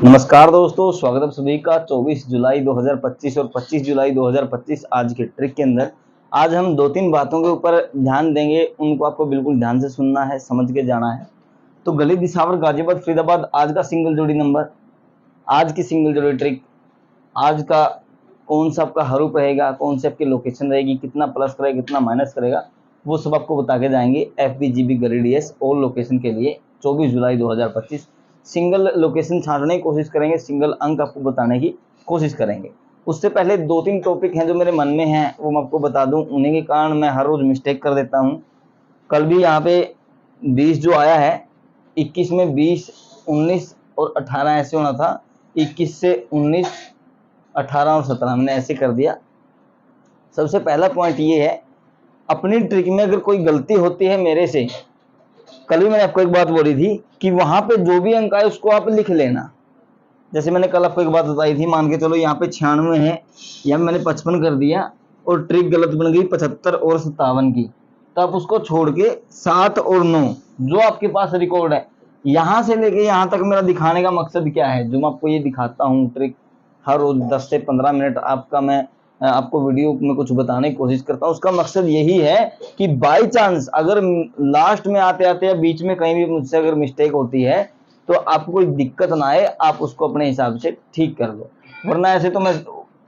नमस्कार दोस्तों, स्वागत है सभी का 24 जुलाई 2025 और 25 जुलाई 2025 आज के ट्रिक के अंदर। आज हम दो तीन बातों के ऊपर ध्यान देंगे, उनको आपको बिल्कुल ध्यान से सुनना है, समझ के जाना है। तो गली दिसावर गाजियाबाद फरीदाबाद आज का सिंगल जोड़ी नंबर, आज की सिंगल जोड़ी ट्रिक, आज का कौन सा आपका हरूप रहेगा, कौन सी आपकी लोकेशन रहेगी, कितना प्लस करेगा कितना माइनस करेगा, वो सब आपको बता के जाएंगे। FBGB गली DS ऑल लोकेशन के लिए 24 जुलाई 2025 सिंगल लोकेशन छांटने की कोशिश करेंगे, सिंगल अंक आपको बताने की कोशिश करेंगे। उससे पहले दो तीन टॉपिक हैं जो मेरे मन में हैं, वो मैं आपको बता दूं। उन्हीं के कारण मैं हर रोज मिस्टेक कर देता हूं। कल भी यहाँ पे 20 जो आया है, 21 में 20, 19 और 18 ऐसे होना था, 21 से 19, 18 और 17 मैंने ऐसे कर दिया। सबसे पहला पॉइंट ये है, अपनी ट्रिक में अगर कोई गलती होती है मेरे से, कल भी मैंने आपको एक बात बोली थी कि वहां पे जो भी अंक आए उसको आप लिख लेना। जैसे मैंने कल आपको एक बात बताई थी, मान के चलो यहाँ पे 96 है, यहाँ मैंने 55 कर दिया और ट्रिक गलत बन गई 75 और 57 की, तो आप उसको छोड़ के 7 और 9 जो आपके पास रिकॉर्ड है, यहाँ से लेके यहाँ तक मेरा दिखाने का मकसद क्या है, जो मैं आपको ये दिखाता हूँ ट्रिक हर रोज 10 से 15 मिनट आपका मैं आपको वीडियो में कुछ बताने की कोशिश करता हूँ। उसका मकसद यही है कि बाई चांस अगर लास्ट में आते आते या बीच में कहीं भी मुझसे अगर मिस्टेक होती है तो आपको कोई दिक्कत ना आए, आप उसको अपने हिसाब से ठीक कर लो। वरना ऐसे तो मैं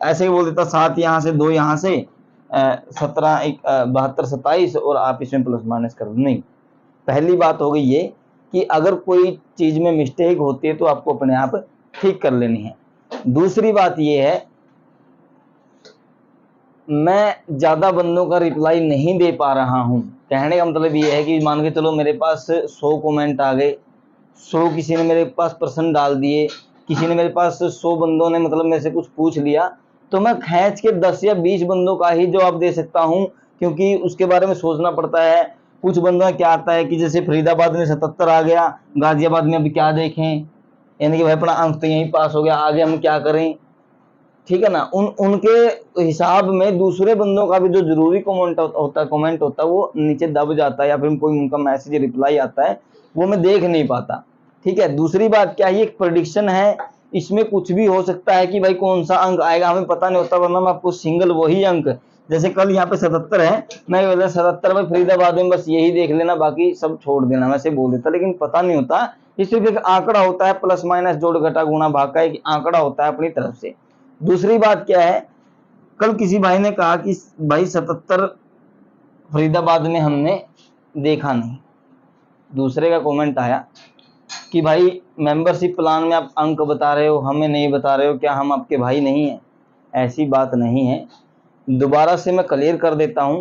ऐसे ही बोल देता 7 यहाँ से 2 यहाँ से 17 72 27 और आप इसमें प्लस माइनस कर दो। नहीं, पहली बात हो गई ये कि अगर कोई चीज में मिस्टेक होती है तो आपको अपने आप ठीक कर लेनी है। दूसरी बात ये है, मैं ज्यादा बंदों का रिप्लाई नहीं दे पा रहा हूं। कहने का मतलब ये है कि मान के चलो मेरे पास 100 कमेंट आ गए, 100 किसी ने मेरे पास प्रश्न डाल दिए, किसी ने मेरे पास 100 बंदों ने मतलब मेरे से कुछ पूछ लिया, तो मैं खींच के 10 या 20 बंदों का ही जवाब दे सकता हूं, क्योंकि उसके बारे में सोचना पड़ता है। कुछ बंदों में क्या आता है कि जैसे फरीदाबाद में 77 आ गया, गाजियाबाद में अभी क्या देखें, यानी कि भाई अपना अंक तो यहीं पास हो गया, आगे हम क्या करें, ठीक है ना। उनके हिसाब में दूसरे बंदों का भी जो जरूरी कमेंट होता है वो नीचे दब जाता है, या फिर कोई उनका मैसेज रिप्लाई आता है वो मैं देख नहीं पाता, ठीक है। दूसरी बात क्या है, एक प्रेडिक्शन है, इसमें कुछ भी हो सकता है कि भाई कौन सा अंक आएगा हमें पता नहीं होता, वरना मैं आपको सिंगल वही अंक, जैसे कल यहाँ पे 77 है, मैं 77 में फरीदाबाद में बस यही देख लेना, बाकी सब छोड़ देना, वैसे बोल देता, लेकिन पता नहीं होता। ये सिर्फ एक आंकड़ा होता है, प्लस माइनस जोड़ घटा गुणा भाग का एक आंकड़ा होता है अपनी तरफ से। दूसरी बात क्या है, कल किसी भाई ने कहा कि भाई 77 फरीदाबाद में हमने देखा नहीं। दूसरे का कमेंट आया कि भाई मेंबरशिप प्लान में आप अंक बता रहे हो, हमें नहीं बता रहे हो, क्या हम आपके भाई नहीं है? ऐसी बात नहीं है। दोबारा से मैं क्लियर कर देता हूं,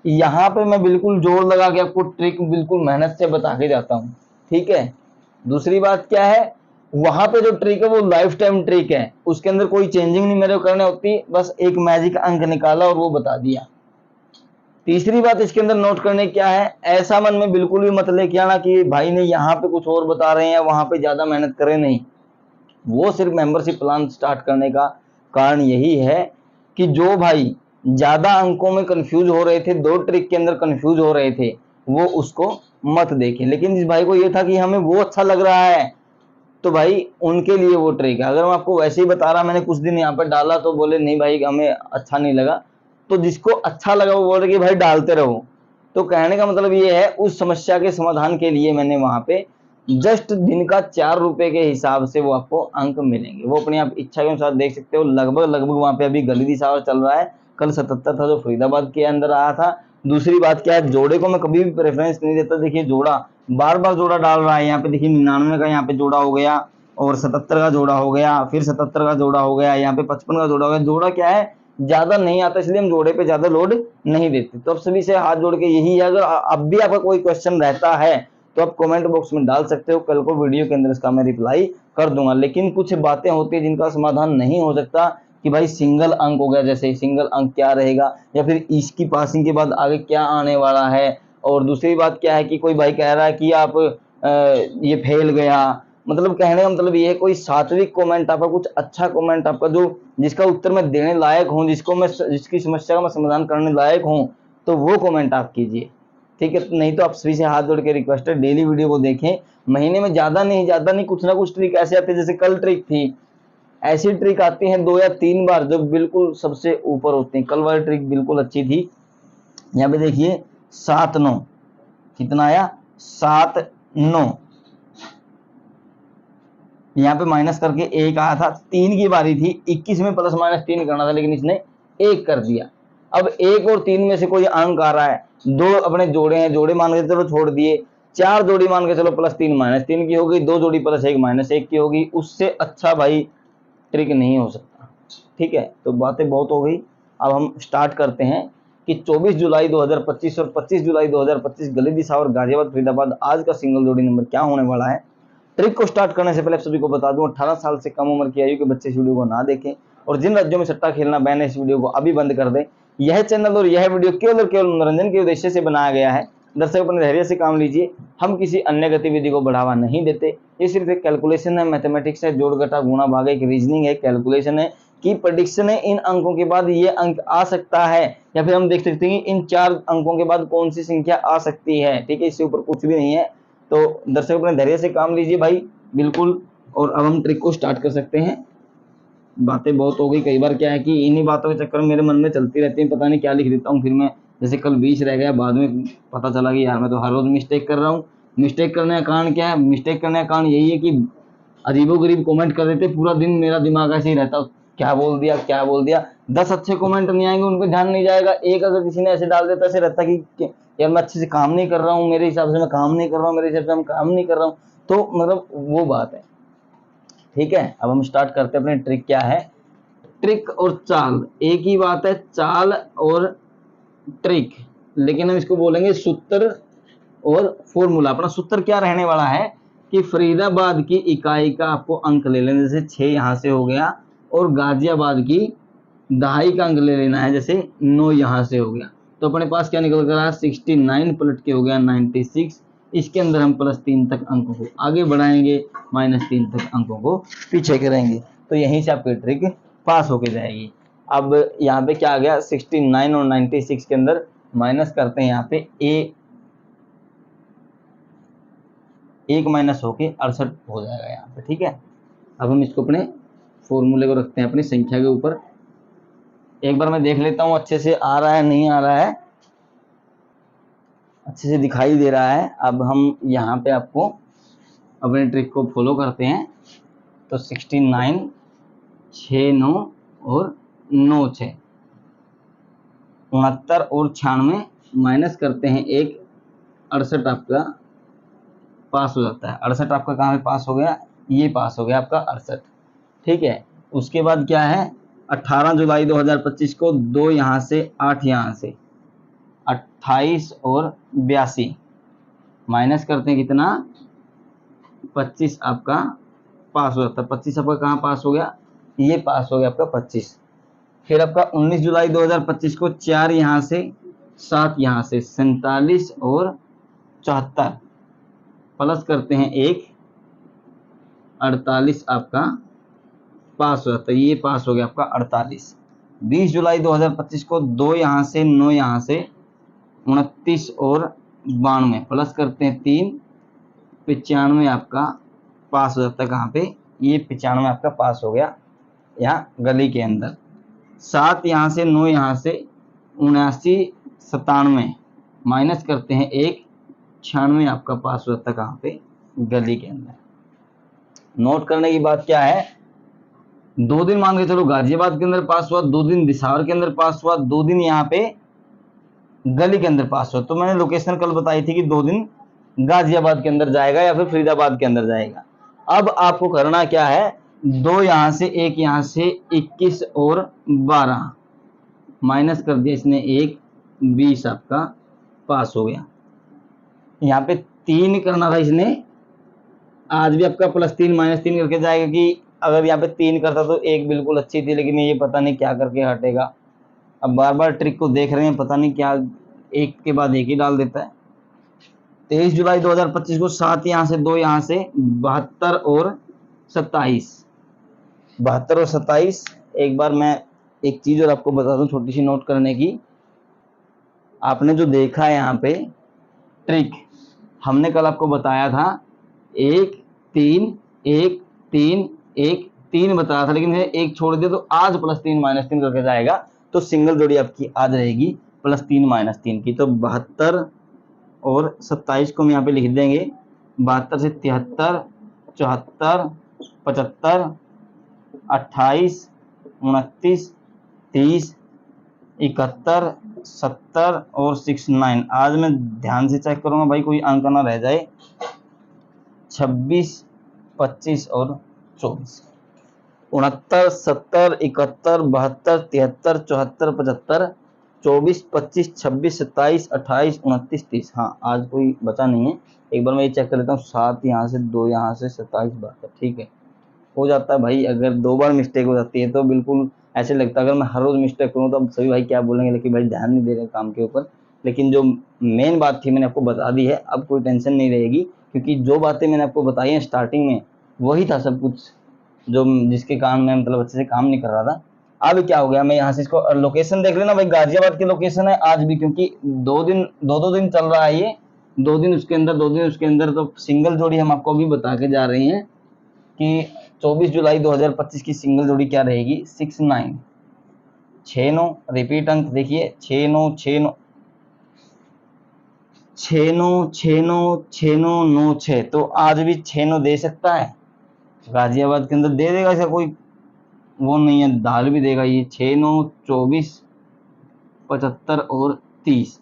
यहाँ पे मैं बिल्कुल जोर लगा के आपको ट्रिक बिल्कुल मेहनत से बता के जाता हूं, ठीक है। दूसरी बात क्या है, वहां पे जो ट्रिक है वो लाइफ टाइम ट्रिक है, उसके अंदर कोई चेंजिंग नहीं मेरे को करने होती, बस एक मैजिक अंक निकाला और वो बता दिया। तीसरी बात इसके अंदर नोट करने क्या है, ऐसा मन में बिल्कुल भी मत लेके आना कि भाई ने यहाँ पे कुछ और बता रहे हैं या वहां पे ज्यादा मेहनत करें, नहीं। वो सिर्फ मेंबरशिप प्लान स्टार्ट करने का कारण यही है कि जो भाई ज्यादा अंकों में कंफ्यूज हो रहे थे, दो ट्रिक के अंदर कंफ्यूज हो रहे थे, वो उसको मत देखें। लेकिन जिस भाई को ये था कि हमें वो अच्छा लग रहा है, तो भाई उनके लिए वो ट्रिक है। अगर मैं आपको वैसे ही बता रहा, मैंने कुछ दिन यहाँ पर डाला तो बोले नहीं भाई हमें अच्छा नहीं लगा, तो जिसको अच्छा लगा वो बोल रहे कि भाई डालते रहो। तो कहने का मतलब ये है, उस समस्या के समाधान के लिए मैंने वहां पे जस्ट दिन का 4 रुपए के हिसाब से वो आपको अंक मिलेंगे, वो अपनी आप इच्छा के अनुसार देख सकते हो। लगभग वहां पे अभी गली दिसावर चल रहा है, कल 77 था जो फरीदाबाद के अंदर आया था। दूसरी बात क्या है, जोड़े को मैं कभी भी प्रेफरेंस नहीं देता। देखिए जोड़ा बार बार जोड़ा डाल रहा है, यहाँ पे देखिए 99 का यहाँ पे जोड़ा हो गया और 77 का जोड़ा हो गया, फिर 77 का जोड़ा हो गया, यहाँ पे 55 का जोड़ा हो गया। जोड़ा क्या है, ज्यादा नहीं आता, इसलिए हम जोड़े पे ज्यादा लोड नहीं देते। तो अब सभी से हाथ जोड़ के यही है, अगर अब भी आपका कोई क्वेश्चन रहता है तो आप कमेंट बॉक्स में डाल सकते हो, कल को वीडियो के अंदर इसका मैं रिप्लाई कर दूंगा। लेकिन कुछ बातें होती है जिनका समाधान नहीं हो सकता, कि भाई सिंगल अंक हो गया, जैसे सिंगल अंक क्या रहेगा, या फिर इसकी पासिंग के बाद आगे क्या आने वाला है। और दूसरी बात क्या है कि कोई भाई कह रहा है कि आप ये फेल गया, मतलब कहने का मतलब ये है, कोई सात्विक कमेंट आपका, कुछ अच्छा कमेंट आपका, जो जिसका उत्तर मैं देने लायक हूं, जिसकी समस्या का मैं समाधान करने लायक हूं, तो वो कमेंट आप कीजिए, ठीक है। नहीं तो आप सभी से हाथ जोड़ के रिक्वेस्ट है, डेली वीडियो को देखें। महीने में ज़्यादा नहीं कुछ ना कुछ ट्रिक ऐसे आते हैं, जैसे कल ट्रिक थी, ऐसी ट्रिक आती है 2 या 3 बार जो बिल्कुल सबसे ऊपर होते हैं। कल वाली ट्रिक बिल्कुल अच्छी थी। यहाँ पे देखिए 7 9 कितना आया, 7 9, यहाँ पे माइनस करके 1 आया था। 3 की बारी थी, 21 में प्लस माइनस 3 करना था, लेकिन इसने 1 कर दिया। अब 1 और 3 में से कोई अंक आ रहा है, 2 अपने जोड़े हैं, जोड़े मान के चलो छोड़ दिए, 4 जोड़ी मान के चलो, प्लस 3 माइनस 3 की होगी, 2 जोड़ी प्लस 1 माइनस 1 की होगी। उससे अच्छा भाई ट्रिक नहीं हो सकता। ठीक है, तो बातें बहुत हो गई। अब हम स्टार्ट करते हैं कि 24 जुलाई 2025 और 25 जुलाई 2025 गली दिशा और गाजियाबाद फरीदाबाद आज का सिंगल जोड़ी नंबर क्या होने वाला है। ट्रिक को स्टार्ट करने से पहले आप सभी को बता दूं, 18 साल से कम उम्र की आयु के बच्चे इस वीडियो को ना देखें, और जिन राज्यों में सट्टा खेलना बैन है इस वीडियो को अभी बंद कर दें। यह चैनल और यह वीडियो केवल और केवल मनोरंजन के उद्देश्य से बनाया गया है। दर्शक अपने धैर्य से काम लीजिए, हम किसी अन्य गतिविधि को बढ़ावा नहीं देते। ये सिर्फ एक कैलकुलेशन है, मैथमेटिक्स है, जोड़ घटा गुणा भाग, एक रीजनिंग है, कैलकुलेशन है की प्रेडिक्शन है। इन अंकों के बाद ये अंक आ सकता है, या फिर हम देख सकते हैं इन 4 अंकों के बाद कौन सी संख्या आ सकती है। ठीक है, इससे ऊपर कुछ भी नहीं है। तो दर्शक अपने धैर्य से काम लीजिए भाई, बिल्कुल। और अब हम ट्रिक को स्टार्ट कर सकते हैं। बातें बहुत हो गई। कई बार क्या है कि इन्हीं बातों के चक्कर में मेरे मन में चलती रहती है, पता नहीं क्या लिख देता हूँ फिर मैं। जैसे कल 20 रह गया, बाद में पता चला कि यार मैं तो हर रोज मिस्टेक कर रहा हूँ। मिस्टेक करने का कारण क्या है? मिस्टेक करने का कारण यही है कि अजीबोगरीब कमेंट कर देते, पूरा दिन मेरा दिमाग ऐसे ही रहता, क्या बोल दिया क्या बोल दिया। 10 अच्छे कमेंट नहीं आएंगे, उन पर ध्यान नहीं जाएगा। एक अगर किसी ने ऐसे डाल देता, ऐसे रहता कि यार मैं अच्छे से काम नहीं कर रहा हूँ, मेरे हिसाब से मैं काम नहीं कर रहा हूँ, मेरे हिसाब से हम काम नहीं कर रहा हूँ, तो मतलब वो बात है। ठीक है, अब हम स्टार्ट करते हैं अपनी ट्रिक। क्या है? ट्रिक और चाल एक ही बात है, चाल और ट्रिक, लेकिन हम इसको बोलेंगे सूत्र और फॉर्मूला। अपना सूत्र क्या रहने वाला है कि फरीदाबाद की इकाई का आपको अंक ले लेना, जैसे 6 यहाँ से हो गया, और गाजियाबाद की दहाई का अंक ले लेना है, जैसे 9 यहाँ से हो गया। तो अपने पास क्या निकल कर रहा है? 69 पलट के हो गया 96। इसके अंदर हम +3 तक अंकों को आगे बढ़ाएंगे, -3 तक अंकों को पीछे करेंगे, तो यहीं से आपकी ट्रिक पास होके जाएगी। अब यहाँ पे क्या आ गया? 69 और 96 के अंदर माइनस करते हैं, यहाँ पे एक माइनस होके 68 हो जाएगा यहाँ पे। ठीक है, अब हम इसको अपने फॉर्मूले को रखते हैं अपनी संख्या के ऊपर। एक बार मैं देख लेता हूँ अच्छे से आ रहा है नहीं आ रहा है, अच्छे से दिखाई दे रहा है। अब हम यहाँ पे आपको अपने ट्रिक को फॉलो करते हैं। तो 69 6 9 और 9 6 69 और 96 माइनस करते हैं 1, 68 आपका पास हो जाता है। 68 आपका कहाँ पे पास हो गया? ये पास हो गया आपका 68। ठीक है, उसके बाद क्या है? 18 जुलाई 2025 को 2 यहाँ से 8 यहाँ से 28 और 82 माइनस करते हैं कितना? 25 आपका पास हो जाता है। 25 आपका कहाँ पास हो गया? ये पास हो गया आपका 25। फिर आपका 19 जुलाई 2025 को 4 यहाँ से 7 यहाँ से 47 और 74 प्लस करते हैं 1, 48 आपका पास हो जाता है। ये पास हो गया आपका 48। 20 जुलाई 2025 को 2 यहाँ से 9 यहाँ से 29 और 92 प्लस करते हैं 3, 95 आपका पास हो जाता है। कहाँ पे? ये 95 आपका पास हो गया यहाँ गली के अंदर। 7 यहाँ से 9 यहाँ से 79 97 माइनस करते हैं 1, 96 आपका पास हो जाता है। कहाँ पे? गली के अंदर। नोट करने की बात क्या है? 2 दिन मान के चलो गाजियाबाद के अंदर पास हुआ, 2 दिन दिसावर के अंदर पास हुआ, 2 दिन यहाँ पे गली के अंदर पास हुआ। तो मैंने लोकेशन कल बताई थी कि 2 दिन गाजियाबाद के अंदर जाएगा या फिर फरीदाबाद के अंदर जाएगा। अब आपको करना क्या है? 2 यहाँ से 1 यहाँ से 21 और 12 माइनस कर दिया इसने 1, 20 आपका पास हो गया। यहाँ पे 3 करना था इसने, आज भी आपका +3 -3 करके जाएगा कि अगर यहाँ पे 3 करता तो 1 बिल्कुल अच्छी थी, लेकिन ये पता नहीं क्या करके हटेगा। अब बार बार ट्रिक को देख रहे हैं, पता नहीं क्या एक के बाद एक ही डाल देता है। 23 जुलाई 2025 को 7 यहाँ से 2 यहाँ से 72 और 27 72 और 27। एक बार मैं एक चीज़ और आपको बता दूं छोटी सी नोट करने की। आपने जो देखा है यहाँ पे ट्रिक हमने कल आपको बताया था 1 3 1 3 1 3 बताया था, लेकिन एक छोड़ दिया तो आज +3 -3 करके जाएगा। तो सिंगल जोड़ी आपकी आज रहेगी +3 -3 की। तो 72 और 27 को हम यहाँ पे लिख देंगे। 72 से 73 74 75 28 29 30 71 70 और 69। आज मैं ध्यान से चेक करूंगा भाई कोई अंक ना रह जाए। 26 25 और 24 69 70 71 72 73 74 75 24 25 26 27 28 29 30। हाँ आज कोई बचा नहीं है। एक बार मैं ये चेक कर लेता हूँ। 7 यहाँ से 2 यहाँ से 27 72 ठीक है, हो जाता है भाई। अगर 2 बार मिस्टेक हो जाती है तो बिल्कुल ऐसे लगता है अगर मैं हर रोज मिस्टेक करूँ तो अब सभी भाई क्या बोलेंगे, लेकिन भाई ध्यान नहीं दे रहे काम के ऊपर। लेकिन जो मेन बात थी मैंने आपको बता दी है, अब कोई टेंशन नहीं रहेगी, क्योंकि जो बातें मैंने आपको बताई हैं स्टार्टिंग में वही था सब कुछ जो जिसके कारण मैं मतलब अच्छे से काम नहीं कर रहा था। अब क्या हो गया, मैं यहाँ से इसको लोकेशन देख लेना भाई, गाजियाबाद की लोकेशन है आज भी, क्योंकि 2 दिन चल रहा है ये। 2 दिन उसके अंदर तो सिंगल जोड़ी हम आपको अभी बता के जा रहे हैं कि 24 जुलाई 2025 की सिंगल जोड़ी क्या रहेगी 69 69। रिपीट अंक देखिए 69 69 69 69 69 96। तो आज भी 69 दे सकता है, गाजियाबाद के अंदर दे देगा। ऐसा कोई वो नहीं है, दाल भी देगा ये। 69 24 75 और 30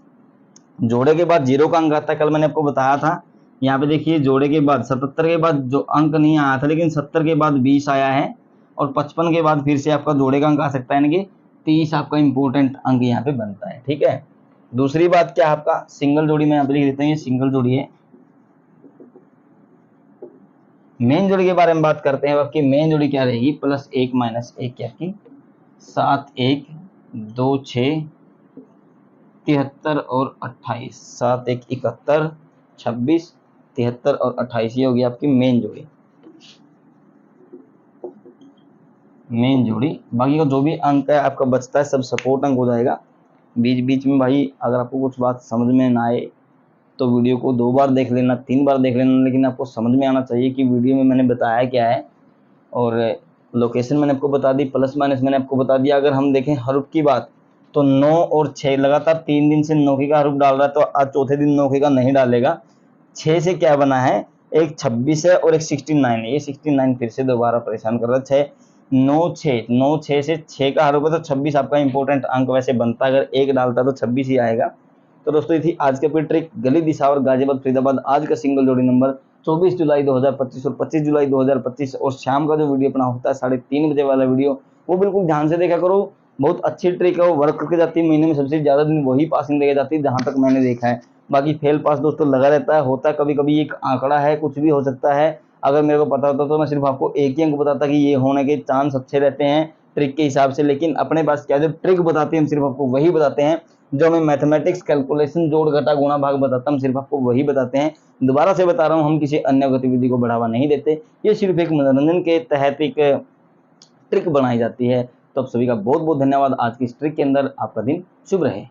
जोड़े के बाद 0 का अंक आता है, कल मैंने आपको बताया था। यहाँ पे देखिए जोड़े के बाद 77 के बाद जो अंक नहीं आया था, लेकिन 70 के बाद 20 आया है और 55 के बाद फिर से आपका जोड़े का अंक आ सकता है, यानी कि 30 आपका इंपॉर्टेंट अंक यहाँ पे बनता है। ठीक है, दूसरी बात क्या आपका सिंगल जोड़ी में यहाँ पे लिख देते हैं, ये सिंगल जोड़ी है। मेन जोड़ी के बारे में बात करते हैं। आपकी मेन जोड़ी क्या रहेगी +1 -1 क्या की 7 1 2 6 73 और 28 7 1 71 26 73 और 28 ये होगी आपकी मेन जोड़ी। मेन जोड़ी बाकी का जो भी अंक है आपका बचता है सब सपोर्ट अंक हो जाएगा। बीच बीच में भाई अगर आपको कुछ बात समझ में ना आए तो वीडियो को 2 बार देख लेना 3 बार देख लेना, लेकिन आपको समझ में आना चाहिए कि वीडियो में मैंने बताया क्या है। और लोकेशन मैंने आपको बता दी, प्लस माइनस मैंने आपको बता दिया। अगर हम देखें हरूफ की बात तो 9 और 6 लगातार 3 दिन से नौके का हरूफ डाल रहा है, तो आज चौथे दिन नौके का नहीं डालेगा। 6 से क्या बना है, एक 26 है और एक 69 है। ये 69 फिर से दोबारा परेशान कर रहा है। 9 6 से 6 का हरूफ है तो 26 आपका इंपॉर्टेंट अंक वैसे बनता है। अगर एक डालता तो 26 ही आएगा। तो दोस्तों ये थी आज के ट्रिक गली दिशा और गाजियाबाद फरीदाबाद आज का सिंगल जोड़ी नंबर 24 जुलाई 2025 और 25 जुलाई 2025। और शाम का जो वीडियो अपना होता है 3:30 बजे वाला वीडियो, वो बिल्कुल ध्यान से देखा करो। बहुत अच्छी ट्रिक है, वो वर्क करके जाती है। महीने में सबसे ज्यादा दिन वही पासिंग देके जाती है जहां तक मैंने देखा है। बाकी फेल पास दोस्तों लगा रहता है, होता है कभी कभी, एक आंकड़ा है, कुछ भी हो सकता है। अगर मेरे को पता होता तो मैं सिर्फ आपको एक ही अंक बताता कि ये होने के चांस अच्छे रहते हैं ट्रिक के हिसाब से। लेकिन अपने पास क्या जो ट्रिक बताते हैं हम सिर्फ आपको वही बताते हैं, जो हमें मैथमेटिक्स कैलकुलेशन जोड़ घटा गुणा भाग बताता हम सिर्फ आपको वही बताते हैं। दोबारा से बता रहा हूँ, हम किसी अन्य गतिविधि को बढ़ावा नहीं देते। ये सिर्फ एक मनोरंजन के तहत एक ट्रिक बनाई जाती है। तो आप सभी का बहुत बहुत धन्यवाद। आज की इस ट्रिक के अंदर आपका दिन शुभ रहे।